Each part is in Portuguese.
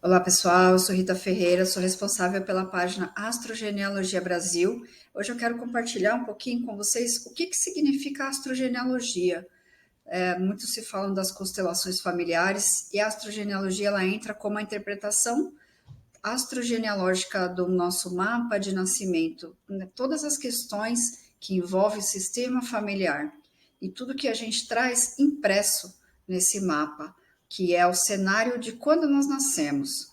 Olá pessoal, eu sou Rita Ferreira, sou responsável pela página Astrogenealogia Brasil. Hoje eu quero compartilhar um pouquinho com vocês o que significa astrogenealogia. Muitos se falam das constelações familiares e a astrogenealogia ela entra como a interpretação astrogenealógica do nosso mapa de nascimento, né? Todas as questões que envolvem o sistema familiar e tudo que a gente traz impresso nesse mapa, que é o cenário de quando nós nascemos.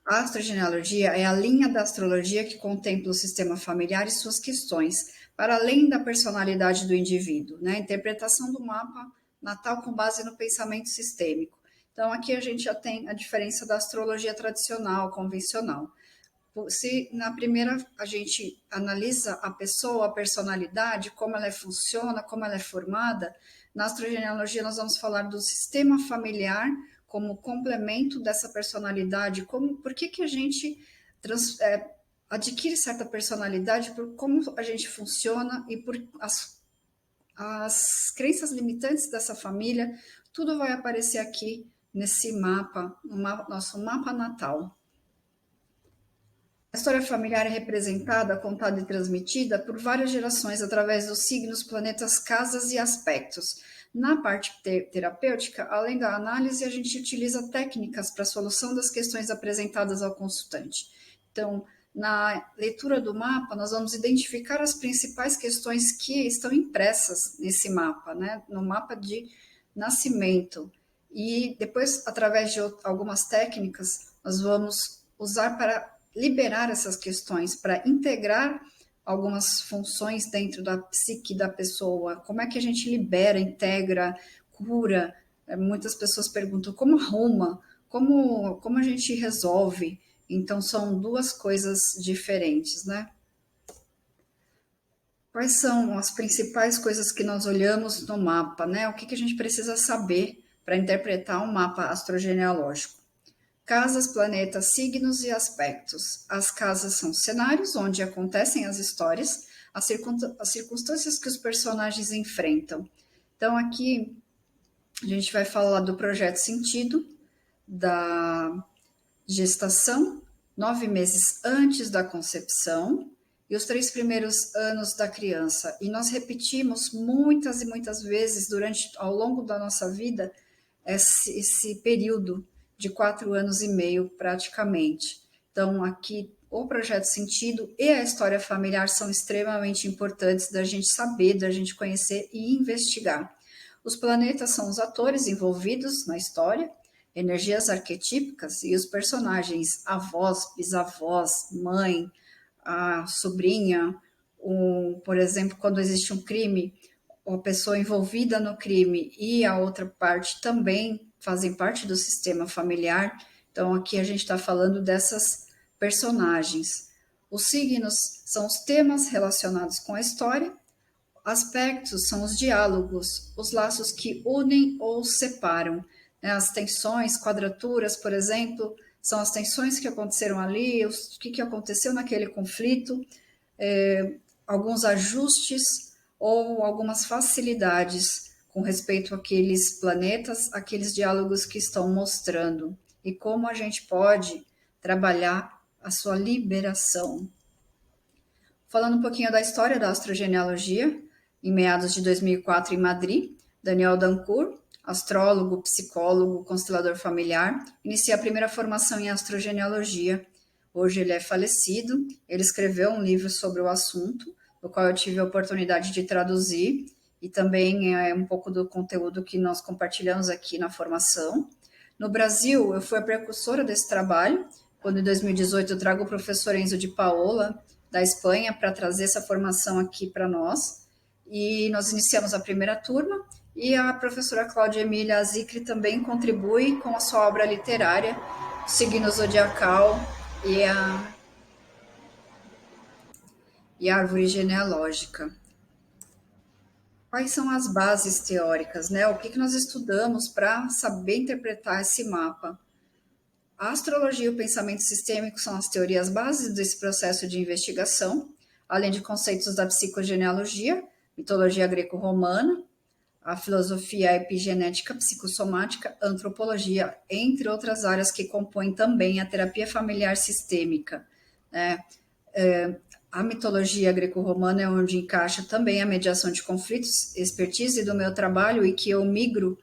A astrogenealogia é a linha da astrologia que contempla o sistema familiar e suas questões, para além da personalidade do indivíduo, né? A interpretação do mapa natal com base no pensamento sistêmico. Então, aqui a gente já tem a diferença da astrologia tradicional, convencional. Se na primeira a gente analisa a pessoa, a personalidade, como ela funciona, como ela é formada, na astrogenealogia nós vamos falar do sistema familiar como complemento dessa personalidade, por que a gente adquire certa personalidade, por como a gente funciona e por as crenças limitantes dessa família, tudo vai aparecer aqui nesse mapa, nosso mapa natal. A história familiar é representada, contada e transmitida por várias gerações através dos signos, planetas, casas e aspectos. Na parte terapêutica, além da análise, a gente utiliza técnicas para a solução das questões apresentadas ao consultante. Então, na leitura do mapa, nós vamos identificar as principais questões que estão impressas nesse mapa, né? No mapa de nascimento. E depois, através de algumas técnicas, nós vamos usar para liberar essas questões, para integrar algumas funções dentro da psique da pessoa. Como é que a gente libera, integra, cura? Muitas pessoas perguntam como arruma, como a gente resolve. Então, são duas coisas diferentes, né? Quais são as principais coisas que nós olhamos no mapa, né? O que a gente precisa saber para interpretar um mapa astrogenealógico? Casas, planetas, signos e aspectos. As casas são cenários onde acontecem as histórias, as circunstâncias que os personagens enfrentam. Então, aqui a gente vai falar do projeto sentido, da gestação, 9 meses antes da concepção e os 3 primeiros anos da criança. E nós repetimos muitas e muitas vezes ao longo da nossa vida esse período de 4 anos e meio praticamente. Então, aqui o projeto sentido e a história familiar são extremamente importantes da gente saber, da gente conhecer e investigar. Os planetas são os atores envolvidos na história, energias arquetípicas e os personagens, avós, bisavós, mãe, a sobrinha, por exemplo, quando existe um crime, a pessoa envolvida no crime e a outra parte também fazem parte do sistema familiar. Então, aqui a gente está falando dessas personagens. Os signos são os temas relacionados com a história, aspectos são os diálogos, os laços que unem ou separam. As tensões, quadraturas, por exemplo, são as tensões que aconteceram ali, o que aconteceu naquele conflito, alguns ajustes ou algumas facilidades com respeito àqueles planetas, aqueles diálogos que estão mostrando e como a gente pode trabalhar a sua liberação. Falando um pouquinho da história da astrogenealogia, em meados de 2004 em Madrid, Daniel Dancourt, astrólogo, psicólogo, constelador familiar, inicia a primeira formação em astrogenealogia. Hoje ele é falecido, ele escreveu um livro sobre o assunto, no qual eu tive a oportunidade de traduzir, e também é um pouco do conteúdo que nós compartilhamos aqui na formação. No Brasil, eu fui a precursora desse trabalho, quando em 2018 eu trago o professor Enzo de Paola, da Espanha, para trazer essa formação aqui para nós. E nós iniciamos a primeira turma, e a professora Cláudia Emília Zicri também contribui com a sua obra literária, Signo Zodiacal e a Árvore Genealógica. Quais são as bases teóricas, né? O que nós estudamos para saber interpretar esse mapa? A astrologia e o pensamento sistêmico são as teorias bases desse processo de investigação, além de conceitos da psicogenealogia, mitologia greco-romana, a filosofia epigenética, psicossomática, antropologia, entre outras áreas que compõem também a terapia familiar sistêmica, né? A mitologia greco-romana é onde encaixa também a mediação de conflitos, expertise do meu trabalho e que eu migro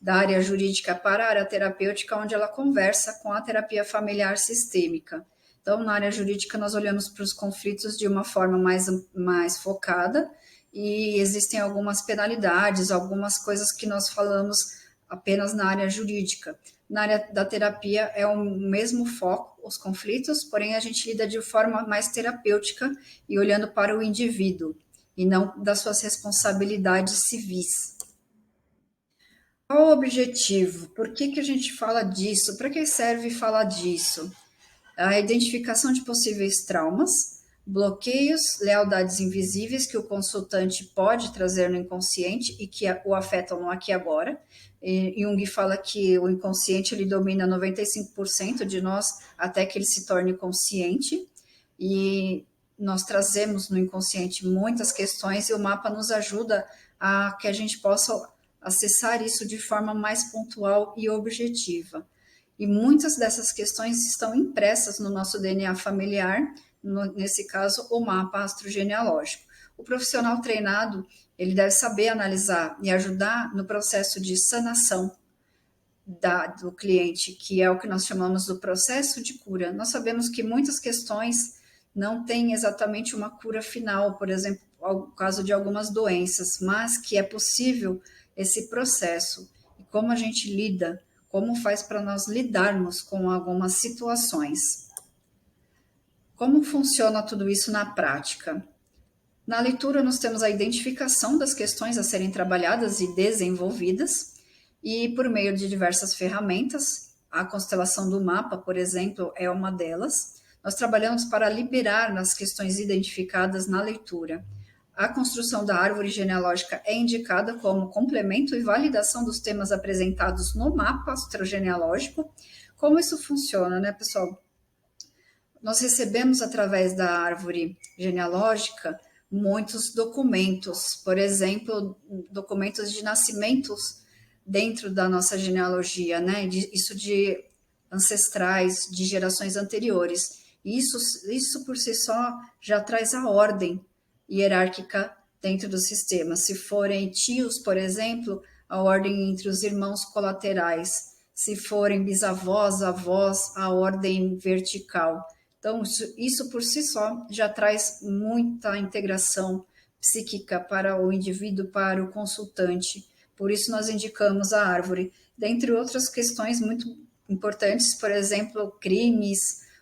da área jurídica para a área terapêutica, onde ela conversa com a terapia familiar sistêmica. Então, na área jurídica, nós olhamos para os conflitos de uma forma mais focada e existem algumas penalidades, algumas coisas que nós falamos apenas na área jurídica. Na área da terapia é o mesmo foco, os conflitos, porém a gente lida de forma mais terapêutica e olhando para o indivíduo e não das suas responsabilidades civis. Qual o objetivo? Por que a gente fala disso? Para que serve falar disso? A identificação de possíveis traumas, bloqueios, lealdades invisíveis que o consultante pode trazer no inconsciente e que o afetam no aqui e agora. Jung fala que o inconsciente ele domina 95% de nós até que ele se torne consciente, e nós trazemos no inconsciente muitas questões e o mapa nos ajuda a que a gente possa acessar isso de forma mais pontual e objetiva. E muitas dessas questões estão impressas no nosso DNA familiar, nesse caso, o mapa astrogenealógico. O profissional treinado, ele deve saber analisar e ajudar no processo de sanação do cliente, que é o que nós chamamos do processo de cura. Nós sabemos que muitas questões não têm exatamente uma cura final, por exemplo, no caso de algumas doenças, mas que é possível esse processo. E como a gente lida, como faz para nós lidarmos com algumas situações. Como funciona tudo isso na prática? Na leitura, nós temos a identificação das questões a serem trabalhadas e desenvolvidas, e por meio de diversas ferramentas, a constelação do mapa, por exemplo, é uma delas. Nós trabalhamos para liberar as questões identificadas na leitura. A construção da árvore genealógica é indicada como complemento e validação dos temas apresentados no mapa astrogenealógico. Como isso funciona, né, pessoal? Nós recebemos, através da árvore genealógica, muitos documentos, por exemplo, documentos de nascimentos dentro da nossa genealogia, né? Isso de ancestrais, de gerações anteriores. Isso por si só já traz a ordem hierárquica dentro do sistema. Se forem tios, por exemplo, a ordem entre os irmãos colaterais. Se forem bisavós, avós, a ordem vertical. Então, isso por si só já traz muita integração psíquica para o indivíduo, para o consultante. Por isso, nós indicamos a árvore. Dentre outras questões muito importantes, por exemplo, crimes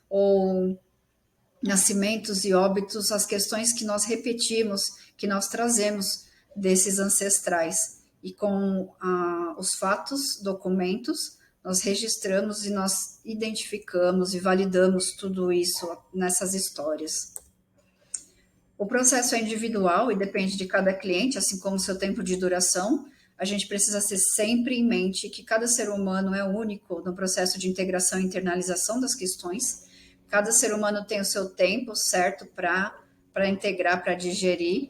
ou nascimentos e óbitos, as questões que nós repetimos, que nós trazemos desses ancestrais. E com os fatos, documentos, nós registramos e nós identificamos e validamos tudo isso nessas histórias. O processo é individual e depende de cada cliente, assim como o seu tempo de duração. A gente precisa ter sempre em mente que cada ser humano é único no processo de integração e internalização das questões. Cada ser humano tem o seu tempo certo para integrar, para digerir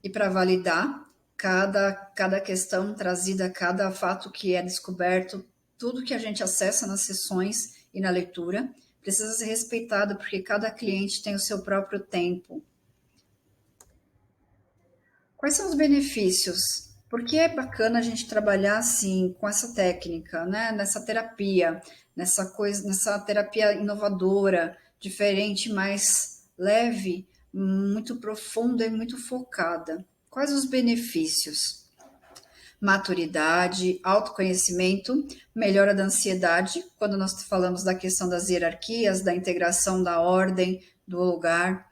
e para validar cada questão trazida, cada fato que é descoberto, tudo que a gente acessa nas sessões e na leitura precisa ser respeitado, porque cada cliente tem o seu próprio tempo. Quais são os benefícios? Por que é bacana a gente trabalhar assim, com essa técnica, né? Nessa terapia, nessa terapia inovadora, diferente, mais leve, muito profunda e muito focada. Quais os benefícios? Maturidade, autoconhecimento, melhora da ansiedade, quando nós falamos da questão das hierarquias, da integração da ordem, do lugar,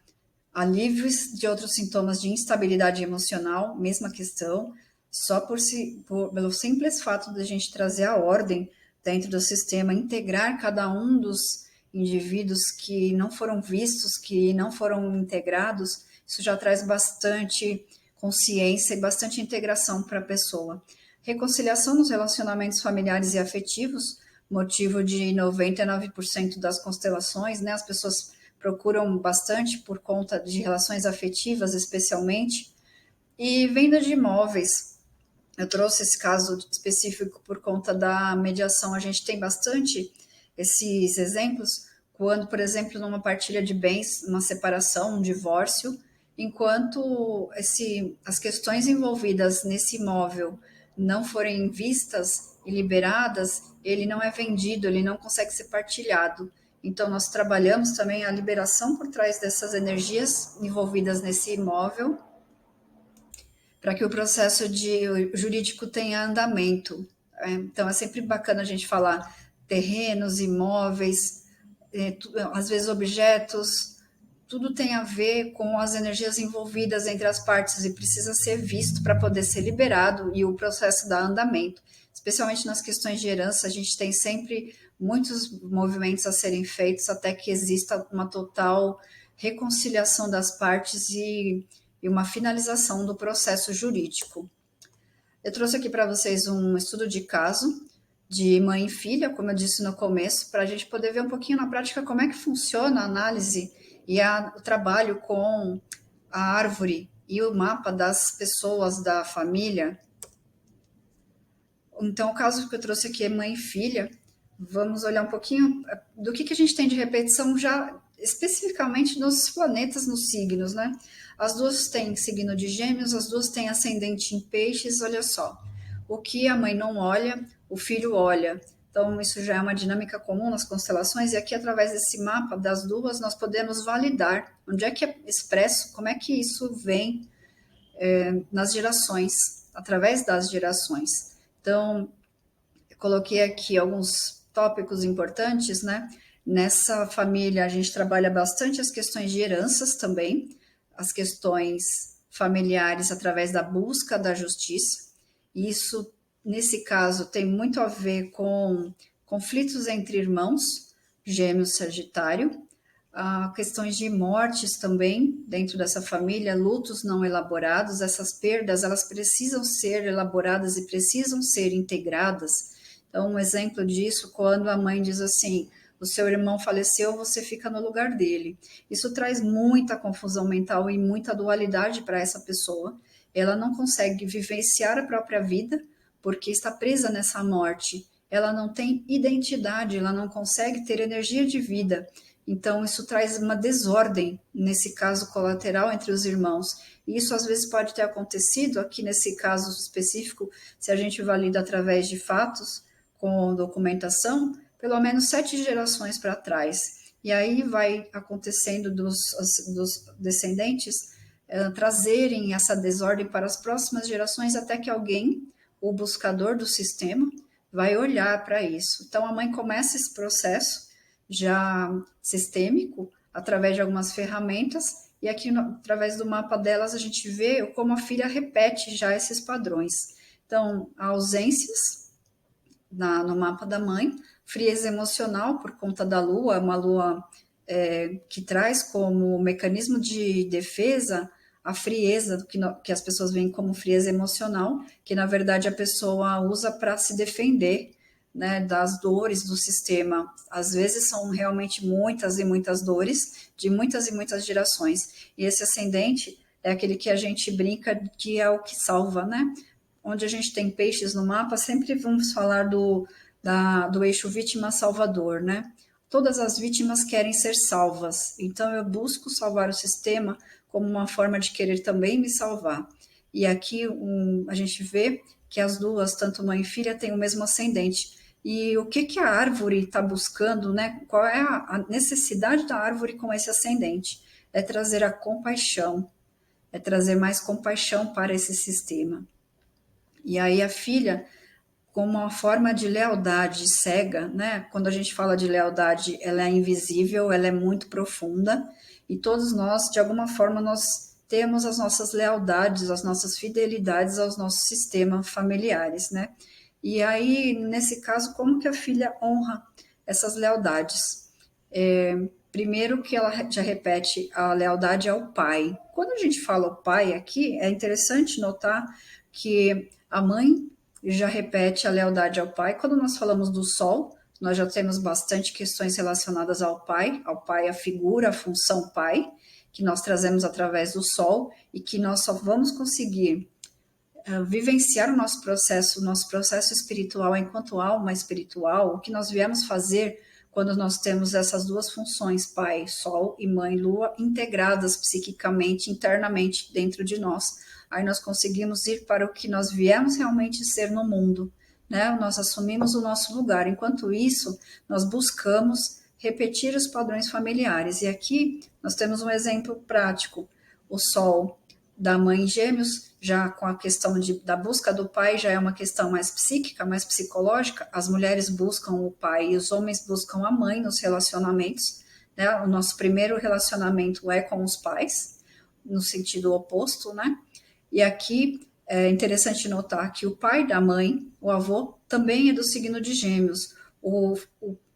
alívios de outros sintomas de instabilidade emocional, mesma questão, só pelo simples fato de a gente trazer a ordem dentro do sistema, integrar cada um dos indivíduos que não foram vistos, que não foram integrados, isso já traz bastante consciência e bastante integração para a pessoa. Reconciliação nos relacionamentos familiares e afetivos, motivo de 99% das constelações, né? As pessoas procuram bastante por conta de relações afetivas, especialmente. E venda de imóveis, Eu trouxe esse caso específico por conta da mediação. A gente tem bastante esses exemplos quando, por exemplo, numa partilha de bens, uma separação, um divórcio, enquanto as questões envolvidas nesse imóvel não forem vistas e liberadas, ele não é vendido, ele não consegue ser partilhado. Então, nós trabalhamos também a liberação por trás dessas energias envolvidas nesse imóvel para que o processo jurídico tenha andamento. Então, é sempre bacana a gente falar terrenos, imóveis, às vezes objetos, tudo tem a ver com as energias envolvidas entre as partes e precisa ser visto para poder ser liberado e o processo dar andamento. Especialmente nas questões de herança, a gente tem sempre muitos movimentos a serem feitos até que exista uma total reconciliação das partes e uma finalização do processo jurídico. Eu trouxe aqui para vocês um estudo de caso de mãe e filha, como eu disse no começo, para a gente poder ver um pouquinho na prática como é que funciona a análise e o trabalho com a árvore e o mapa das pessoas da família. Então, o caso que eu trouxe aqui é mãe e filha. Vamos olhar um pouquinho do que a gente tem de repetição já especificamente nos planetas, nos signos, né? As duas têm signo de Gêmeos, as duas têm ascendente em Peixes, olha só. O que a mãe não olha, o filho olha. Então, isso já é uma dinâmica comum nas constelações, e aqui, através desse mapa das duas, nós podemos validar onde é que é expresso, como é que isso vem nas gerações, através das gerações. Então, eu coloquei aqui alguns tópicos importantes, né? Nessa família, a gente trabalha bastante as questões de heranças também, as questões familiares através da busca da justiça. Isso, nesse caso, tem muito a ver com conflitos entre irmãos, Gêmeos, Sagitário, questões de mortes também dentro dessa família, lutos não elaborados, essas perdas, elas precisam ser elaboradas e precisam ser integradas. Então, um exemplo disso, quando a mãe diz assim, o seu irmão faleceu, você fica no lugar dele. Isso traz muita confusão mental e muita dualidade para essa pessoa. Ela não consegue vivenciar a própria vida porque está presa nessa morte. Ela não tem identidade, ela não consegue ter energia de vida. Então, isso traz uma desordem, nesse caso colateral, entre os irmãos. E isso, às vezes, pode ter acontecido, aqui nesse caso específico, se a gente valida através de fatos, com documentação, pelo menos 7 gerações para trás. E aí vai acontecendo dos descendentes trazerem essa desordem para as próximas gerações, até que alguém, o buscador do sistema, vai olhar para isso. Então, a mãe começa esse processo já sistêmico, através de algumas ferramentas, e aqui, através do mapa delas, a gente vê como a filha repete já esses padrões. Então, ausências no mapa da mãe, frieza emocional por conta da lua, uma lua que traz como mecanismo de defesa a frieza, que as pessoas veem como frieza emocional, que na verdade a pessoa usa para se defender, né, das dores do sistema. Às vezes são realmente muitas e muitas dores, de muitas e muitas gerações. E esse ascendente é aquele que a gente brinca que é o que salva, né? Onde a gente tem peixes no mapa, sempre vamos falar do eixo vítima-salvador, né? Todas as vítimas querem ser salvas, então eu busco salvar o sistema como uma forma de querer também me salvar. E aqui a gente vê que as duas, tanto mãe e filha, têm o mesmo ascendente. E o que a árvore está buscando, né? Qual é a necessidade da árvore com esse ascendente? É trazer a compaixão, é trazer mais compaixão para esse sistema. E aí a filha, como uma forma de lealdade cega, né? Quando a gente fala de lealdade, ela é invisível, ela é muito profunda, e todos nós, de alguma forma, nós temos as nossas lealdades, as nossas fidelidades aos nossos sistemas familiares, né? E aí, nesse caso, como que a filha honra essas lealdades? Primeiro que ela já repete a lealdade ao pai. Quando a gente fala o pai aqui, é interessante notar que a mãe já repete a lealdade ao pai. Quando nós falamos do sol, nós já temos bastante questões relacionadas ao pai, a figura, a função pai, que nós trazemos através do sol e que nós só vamos conseguir vivenciar o nosso processo espiritual enquanto alma espiritual, o que nós viemos fazer quando nós temos essas duas funções, Pai, Sol e Mãe, Lua, integradas psiquicamente, internamente dentro de nós. Aí nós conseguimos ir para o que nós viemos realmente ser no mundo, né? Nós assumimos o nosso lugar. Enquanto isso, nós buscamos repetir os padrões familiares. E aqui nós temos um exemplo prático. O Sol da mãe em Gêmeos, já com a questão da busca do pai, já é uma questão mais psíquica, mais psicológica. As mulheres buscam o pai e os homens buscam a mãe nos relacionamentos, né? O nosso primeiro relacionamento é com os pais, no sentido oposto, né? E aqui é interessante notar que o pai da mãe, o avô, também é do signo de Gêmeos. O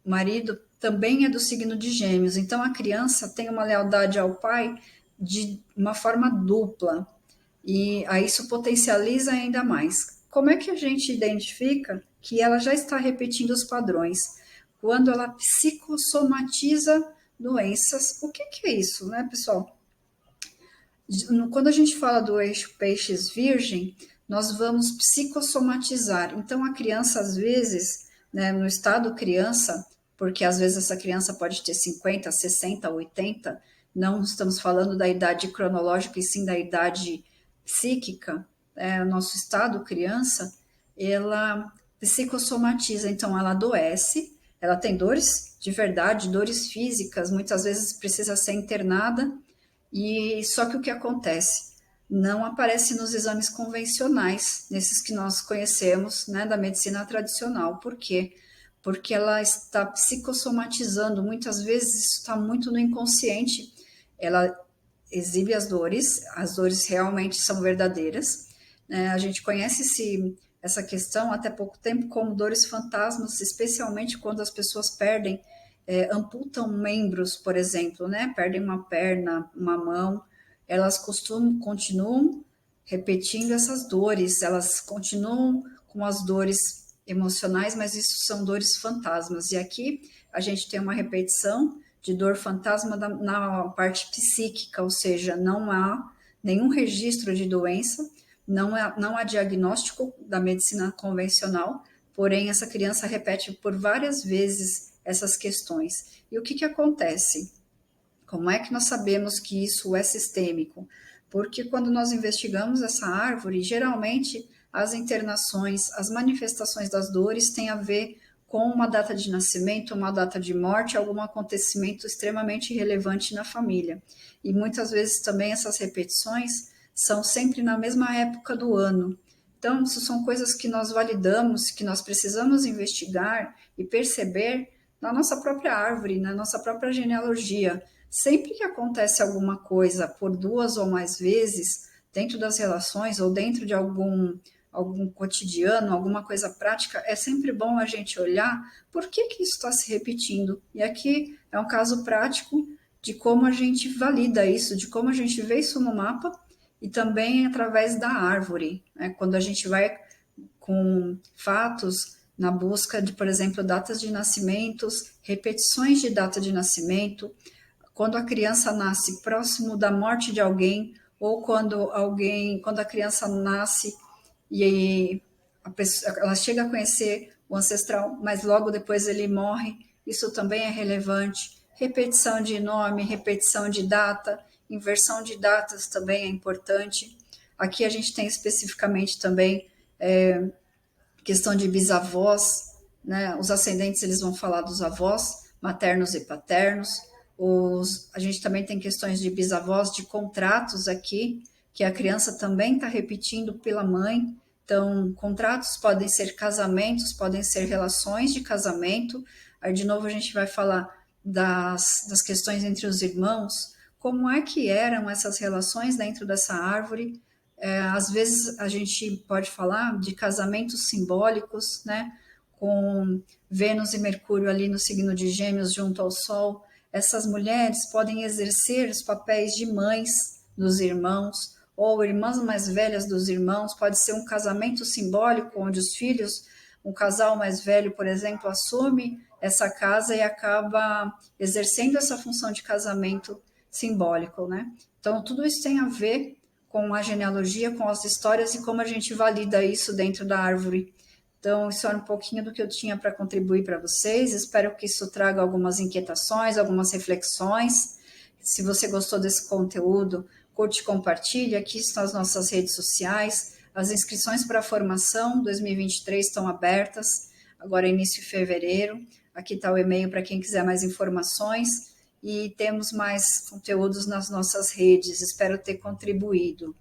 marido também é do signo de Gêmeos. Então a criança tem uma lealdade ao pai de uma forma dupla, e aí isso potencializa ainda mais. Como é que a gente identifica que ela já está repetindo os padrões? Quando ela psicossomatiza doenças. O que é isso, né, pessoal? Quando a gente fala do eixo peixes virgem, nós vamos psicossomatizar. Então a criança, às vezes, né, no estado criança, porque às vezes essa criança pode ter 50, 60, 80, não estamos falando da idade cronológica, e sim da idade psíquica, o nosso estado criança, ela psicossomatiza, então ela adoece, ela tem dores de verdade, dores físicas, muitas vezes precisa ser internada, e só que o que acontece? Não aparece nos exames convencionais, nesses que nós conhecemos, né, da medicina tradicional. Por quê? Porque ela está psicossomatizando, muitas vezes isso está muito no inconsciente, ela exibe as dores realmente são verdadeiras, né? A gente conhece essa questão até pouco tempo como dores fantasmas, especialmente quando as pessoas perdem, amputam membros, por exemplo, né? Perdem uma perna, uma mão, elas continuam repetindo essas dores, elas continuam com as dores emocionais, mas isso são dores fantasmas. E aqui a gente tem uma repetição de dor fantasma na parte psíquica, ou seja, não há nenhum registro de doença, não há diagnóstico da medicina convencional, porém essa criança repete por várias vezes essas questões. E o que acontece? Como é que nós sabemos que isso é sistêmico? Porque quando nós investigamos essa árvore, geralmente as internações, as manifestações das dores têm a ver com uma data de nascimento, uma data de morte, algum acontecimento extremamente relevante na família. E muitas vezes também essas repetições são sempre na mesma época do ano. Então, isso são coisas que nós validamos, que nós precisamos investigar e perceber na nossa própria árvore, na nossa própria genealogia. Sempre que acontece alguma coisa por duas ou mais vezes, dentro das relações ou dentro de algum cotidiano, alguma coisa prática, é sempre bom a gente olhar por que isso está se repetindo. E aqui é um caso prático de como a gente valida isso, de como a gente vê isso no mapa e também através da árvore, né? Quando a gente vai com fatos na busca de, por exemplo, datas de nascimentos, repetições de data de nascimento, quando a criança nasce próximo da morte de alguém, ou quando a criança nasce e ela chega a conhecer o ancestral, mas logo depois ele morre, isso também é relevante. Repetição de nome, repetição de data, inversão de datas também é importante. Aqui a gente tem especificamente também questão de bisavós, né? Os ascendentes eles vão falar dos avós, maternos e paternos. A gente também tem questões de bisavós, de contratos aqui, que a criança também está repetindo pela mãe. Então, contratos podem ser casamentos, podem ser relações de casamento. Aí, de novo, a gente vai falar das questões entre os irmãos, como é que eram essas relações dentro dessa árvore. Às vezes, a gente pode falar de casamentos simbólicos, né? Com Vênus e Mercúrio ali no signo de Gêmeos junto ao Sol. Essas mulheres podem exercer os papéis de mães dos irmãos, ou irmãs mais velhas dos irmãos, pode ser um casamento simbólico, onde os filhos, um casal mais velho, por exemplo, assume essa casa e acaba exercendo essa função de casamento simbólico, né? Então, tudo isso tem a ver com a genealogia, com as histórias e como a gente valida isso dentro da árvore. Então, isso era um pouquinho do que eu tinha para contribuir para vocês. Espero que isso traga algumas inquietações, algumas reflexões. Se você gostou desse conteúdo, curte e compartilhe. Aqui estão as nossas redes sociais. As inscrições para a formação 2023 estão abertas, agora é início de fevereiro. Aqui está o e-mail para quem quiser mais informações. E temos mais conteúdos nas nossas redes. Espero ter contribuído.